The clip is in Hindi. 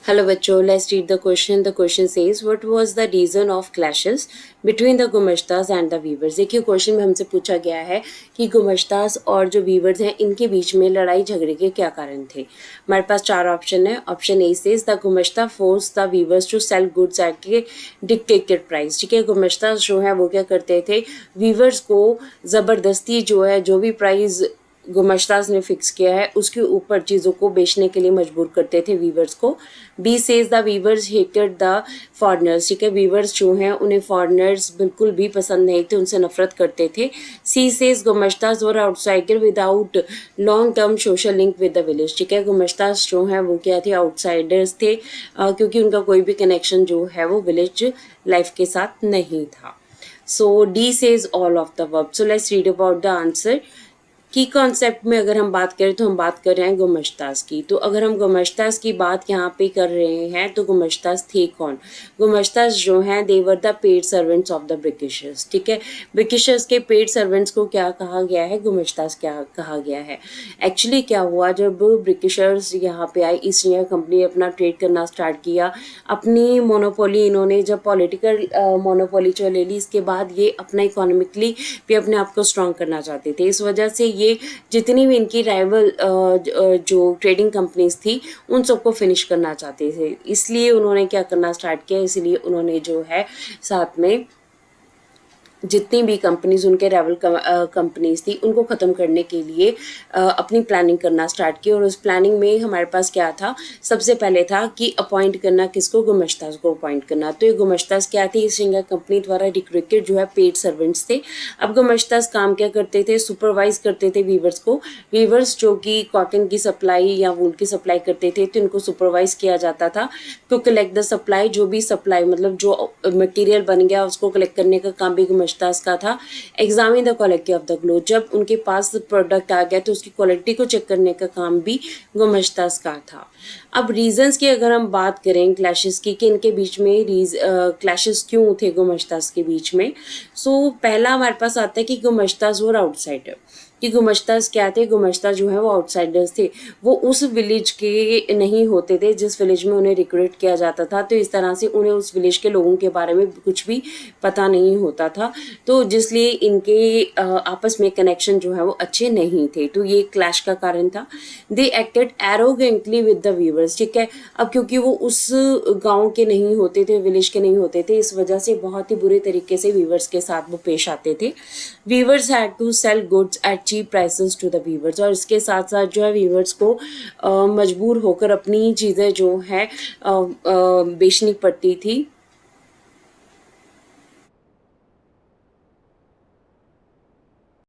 Hello बच्चों, let's read the question. The question says, what was the reason of clashes between the गुमश्तास and the weavers? देखिए क्वेश्चन में हमसे पूछा गया है कि गुमश्तास और जो वीवर्स हैं इनके बीच में लड़ाई झगड़े के क्या कारण थे। हमारे पास चार ऑप्शन है। Option A says the gumashta force the weavers to sell goods at a dictated price. ठीक है, गुमश्तास जो है वो क्या करते थे, वीवर्स को ज़बरदस्ती जो है जो भी प्राइस गुमश्तास ने फिक्स किया है उसके ऊपर चीज़ों को बेचने के लिए मजबूर करते थे वीवर्स को। B says the weavers hated the foreigners. ठीक है, वीवर्स जो हैं उन्हें फॉरनर्स बिल्कुल भी पसंद नहीं थे, उनसे नफरत करते थे। C says gumashtas were outsider without long term social link with the village. ठीक है, गुमश्तास जो हैं वो क्या थे, आउटसाइडर्स थे, क्योंकि उनका कोई भी कनेक्शन जो है वो विलेज लाइफ के साथ नहीं था। So the says all of the verb. So let's read about the answer. की कॉन्सेप्ट में अगर हम बात करें तो हम बात कर रहे हैं गुमश्तास की। तो अगर हम गुमश्तास की बात यहाँ पे कर रहे हैं तो गुमश्तास थे कौन? गुमश्तास जो हैं they were the paid servants of the Britishers. ठीक है, ब्रिटिशर्स के पेड सर्वेंट्स को क्या कहा गया है, गुमश्तास क्या कहा गया है। एक्चुअली क्या हुआ, जब ब्रिटिशर्स यहाँ पे आए, ईस्ट इंडिया कंपनी अपना ट्रेड करना स्टार्ट किया, अपनी मोनोपोली इन्होंने जब पॉलिटिकल मोनोपोली जो ले ली, इसके बाद ये अपना इकोनॉमिकली भी अपने आप को स्ट्रॉन्ग करना चाहते थे। इस वजह से ये जितनी भी इनकी राइवल जो ट्रेडिंग कंपनीज थी उन सबको फिनिश करना चाहते थे, इसलिए उन्होंने क्या करना स्टार्ट किया, इसलिए उन्होंने जो है साथ में जितनी भी कंपनीज उनके राइवल कंपनीज थी उनको ख़त्म करने के लिए अपनी प्लानिंग करना स्टार्ट की। और उस प्लानिंग में हमारे पास क्या था, सबसे पहले था कि अपॉइंट करना किसको, गुमश्तास को अपॉइंट करना। तो ये गुमश्तास क्या थी, ईस्ट इंडिया कंपनी द्वारा रिक्रूटेड जो है पेड सर्वेंट्स थे। अब गुमश्तास काम क्या करते थे, सुपरवाइज करते थे वीवर्स को। वीवर्स जो कि कॉटन की सप्लाई या वूल की सप्लाई करते थे तो इनको सुपरवाइज किया जाता था टू कलेक्ट द सप्लाई। जो भी सप्लाई मतलब जो मटेरियल बन गया उसको कलेक्ट करने का काम भी गुमश्तास का था। Examine the quality of the cloth, जब उनके पास प्रोडक्ट आ गया तो उसकी क्वालिटी को चेक करने का काम भी गुमश्तास का था। अब रीजंस की अगर हम बात करें क्लैशेस की कि इनके बीच में क्लैशेस क्यों थे गुमश्तास के बीच में, सो पहला हमारे पास आता है कि गुमश्तास वर आउटसाइडर। कि गुमश्तास क्या थे, गुमश्ता जो है वो आउटसाइडर्स थे, वो उस विलेज के नहीं होते थे जिस विलेज में उन्हें रिक्रूट किया जाता था। तो इस तरह से उन्हें उस विलेज के लोगों के बारे में कुछ भी पता नहीं होता था, तो जिसलिए इनके आपस में कनेक्शन जो है वो अच्छे नहीं थे। तो ये क्लैश का कारण था। They acted arrogantly with the weavers. ठीक है, अब क्योंकि वो उस गाँव के नहीं होते थे, विलेज के नहीं होते थे, इस वजह से बहुत ही बुरे तरीके से वीवर्स के साथ वो पेश आते थे। Weavers had to sell goods at cheap prices to the weavers. और इसके साथ साथ जो है वीवर्स को मजबूर होकर अपनी चीज़ें जो है बेचनी पड़ती थी